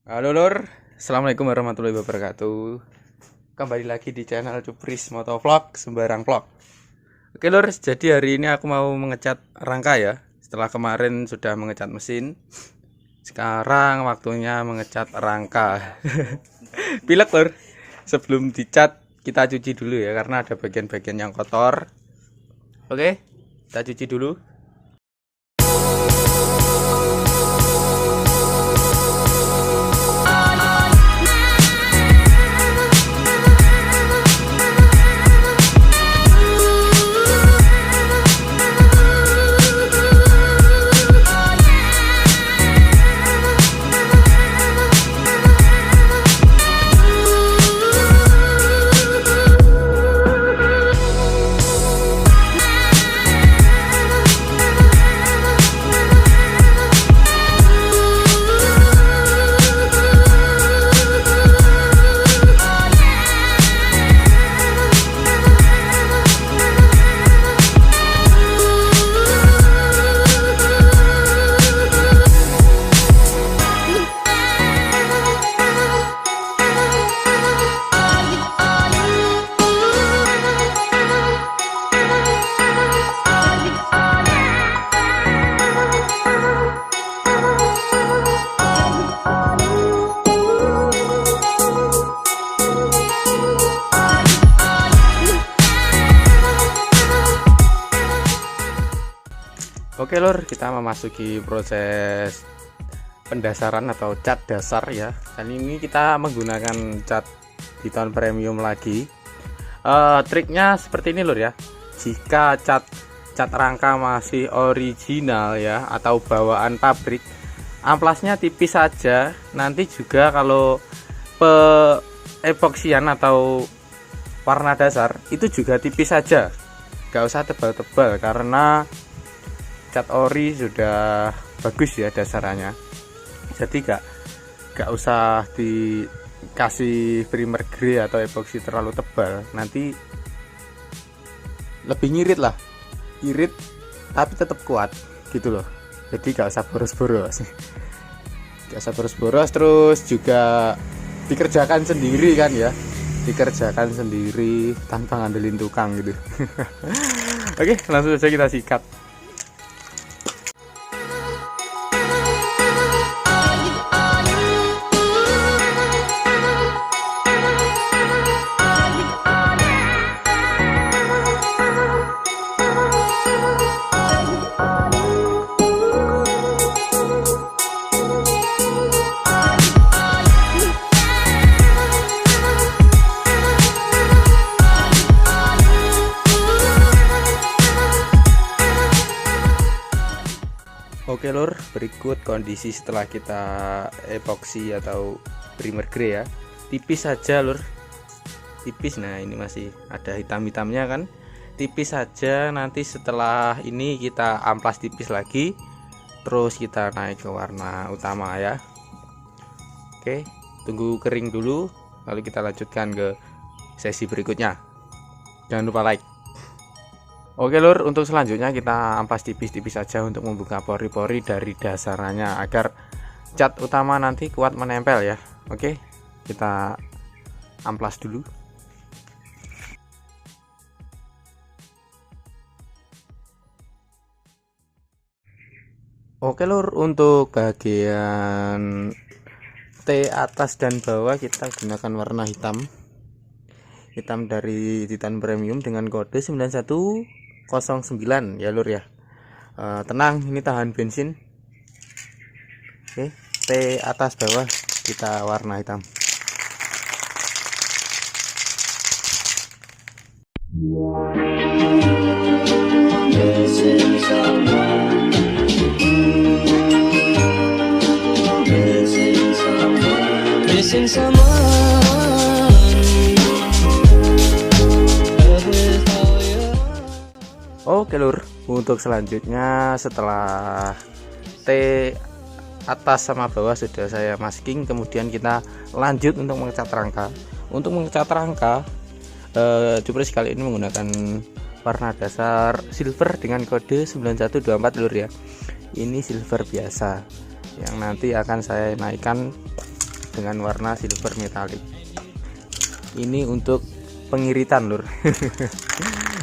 Halo lur, assalamualaikum warahmatullahi wabarakatuh. Kembali lagi di channel Cupris Motovlog Sembarang Vlog. Oke lur, jadi hari ini aku mau mengecat rangka ya. Setelah kemarin sudah mengecat mesin, sekarang waktunya mengecat rangka. Pilek lur. Sebelum dicat kita cuci dulu ya, karena ada bagian-bagian yang kotor. Oke, kita cuci dulu. Oke lur, kita memasuki proses pendasaran atau cat dasar ya. Kali ini kita menggunakan cat Titan Premium lagi. Triknya seperti ini lur ya. Jika cat rangka masih original ya atau bawaan pabrik, amplasnya tipis saja. Nanti juga kalau epoksian atau warna dasar itu juga tipis saja, gak usah tebal-tebal karena cat ori sudah bagus ya dasarannya, jadi gak usah dikasih primer grey atau epoksi terlalu tebal, nanti lebih ngirit lah, irit tapi tetap kuat gitu loh. Jadi gak usah boros-boros, terus juga dikerjakan sendiri kan ya, dikerjakan sendiri tanpa ngandelin tukang gitu. Oke, langsung saja kita sikat. Oke lur, berikut kondisi setelah kita epoksi atau primer grey ya. Tipis saja lur, tipis. Nah ini masih ada hitam-hitamnya kan, tipis saja. Nanti setelah ini kita amplas tipis lagi, terus kita naik ke warna utama ya. Oke, tunggu kering dulu, lalu kita lanjutkan ke sesi berikutnya. Jangan lupa like. Oke lur, untuk selanjutnya kita amplas tipis-tipis saja untuk membuka pori-pori dari dasarannya agar cat utama nanti kuat menempel ya. Oke, kita amplas dulu. Oke lur, untuk bagian T atas dan bawah kita gunakan warna hitam dari Titan Premium dengan kode 9109 ya lur ya. Tenang, ini tahan bensin. Oke, T atas bawah kita warna hitam. Oke lur, untuk selanjutnya setelah T atas sama bawah sudah saya masking, kemudian kita lanjut untuk mengecat rangka. Untuk mengecat rangka, Cupris kali ini menggunakan warna dasar silver dengan kode 9124 lur ya. Ini silver biasa yang nanti akan saya naikkan dengan warna silver metalik. Ini untuk pengiritan lur.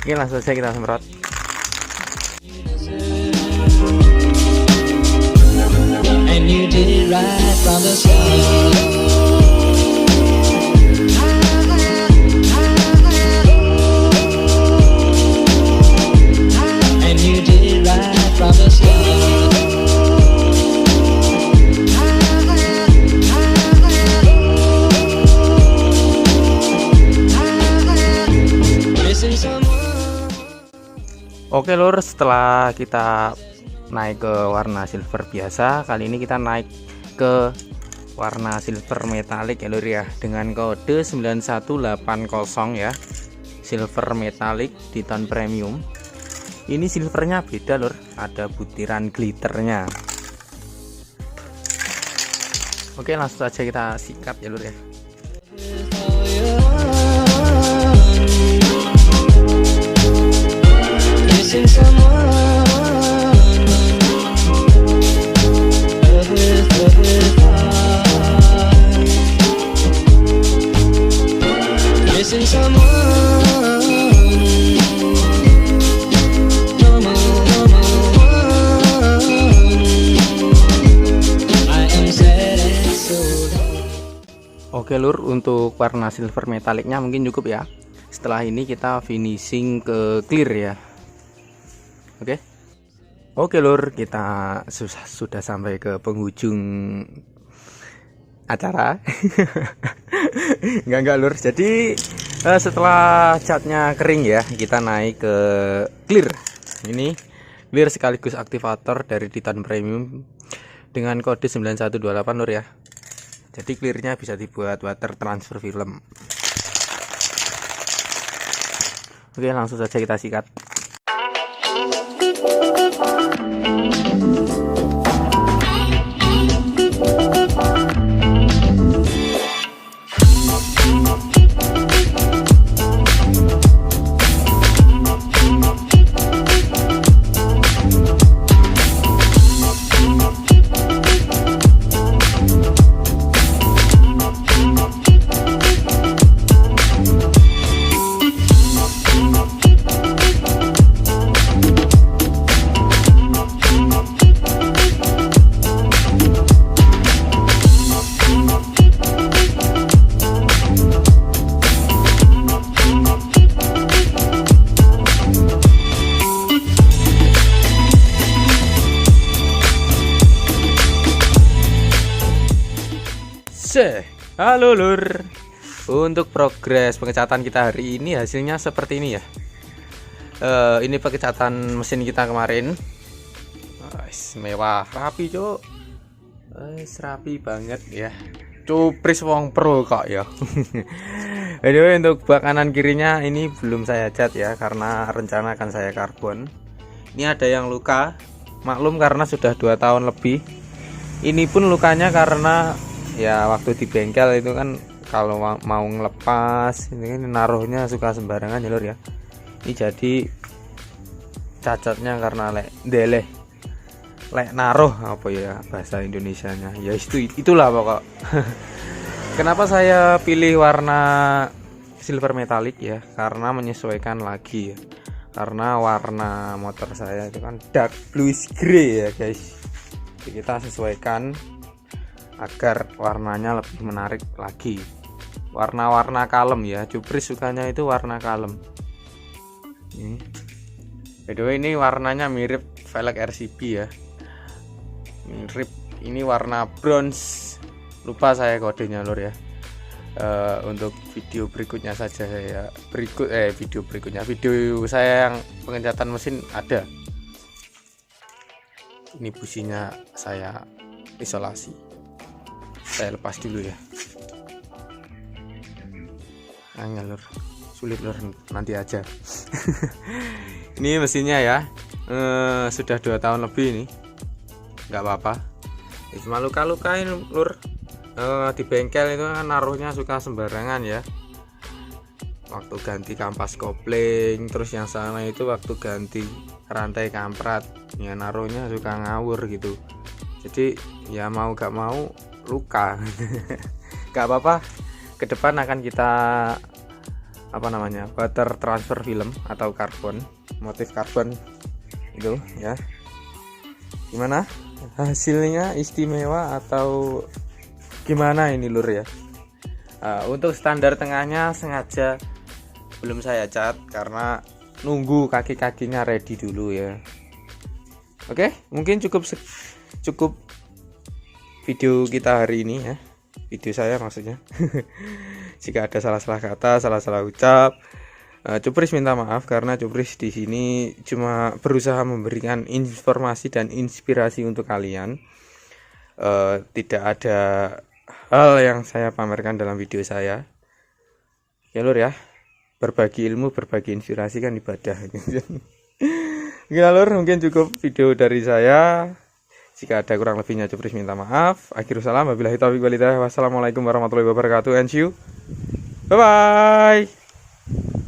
Oke, langsung saja kita semprot. And you did it right from the start. And you did it right from the start. Missing someone. Oke lur, setelah kita naik ke warna silver biasa, kali ini kita naik ke warna silver metalik ya lur ya, dengan kode 9180 ya, silver metalik Titan premium. Ini silvernya beda lur, ada butiran glitternya. Oke, langsung saja kita sikat ya lur ya. Missing someone. Missing someone. I am sad and so down. Oke lur, untuk warna silver metaliknya mungkin cukup ya. Setelah ini kita finishing ke clear ya. Oke lur, kita sudah sampai ke penghujung acara. Enggak lur. Jadi setelah catnya kering ya, kita naik ke clear. Ini clear sekaligus aktivator dari Titan premium dengan kode 9128 lur ya. Jadi clearnya bisa dibuat water transfer film. Oke, langsung saja kita sikat. Halo lur, untuk progres pengecatan kita hari ini hasilnya seperti ini ya. Ini pengecatan mesin kita kemarin. Mewah, rapi cok. Rapi banget ya. Cupris wong pro kok ya. Anyway, untuk bak kanan kirinya ini belum saya cat ya, karena rencana akan saya karbon. Ini ada yang luka, maklum karena sudah 2 tahun lebih. Ini pun lukanya karena ya waktu di bengkel itu kan kalau mau ngelepas ini kan naruhnya suka sembarangan ya lur ya. Ini jadi cacatnya karena lek naruh apa ya bahasa Indonesianya ya, itulah pokok. Kenapa saya pilih warna silver metalik ya, karena menyesuaikan lagi ya, karena warna motor saya itu kan dark bluish grey ya guys. Jadi kita sesuaikan agar warnanya lebih menarik lagi, warna-warna kalem ya. Cupris sukanya itu warna kalem. By the way, ini warnanya mirip velg RCB ya, mirip. Ini warna bronze, lupa saya kodenya lur ya. Untuk video berikutnya saja saya video saya yang pengecatan mesin ada. Ini businya saya isolasi. Saya lepas dulu ya. Angel lur, sulit lur, nanti aja. Ini mesinnya ya, sudah 2 tahun lebih ini, nggak apa-apa. Cuma luka-lukain lur. Di bengkel itu kan naruhnya suka sembarangan ya. Waktu ganti kampas kopling, terus yang sana itu waktu ganti rantai kamprat, ya naruhnya suka ngawur gitu. Jadi ya mau gak mau luka. Gak apa-apa, ke depan akan kita water transfer film atau karbon, motif karbon itu ya. Gimana hasilnya, istimewa atau gimana ini lur ya? Untuk standar tengahnya sengaja belum saya cat karena nunggu kaki-kakinya ready dulu ya. Oke, mungkin cukup video kita hari ini ya. Video saya maksudnya. Jika ada salah-salah kata, salah-salah ucap, Cupris minta maaf karena Cupris di sini cuma berusaha memberikan informasi dan inspirasi untuk kalian. Tidak ada hal yang saya pamerkan dalam video saya. Ya lur ya, berbagi ilmu, berbagi inspirasi kan ibadah. Oke lur, mungkin cukup video dari saya. Jika ada kurang lebihnya Cupris minta maaf. Akhirul salam, wabillahi taufiq wal hidayah. Wassalamualaikum warahmatullahi wabarakatuh, and see you. Bye bye.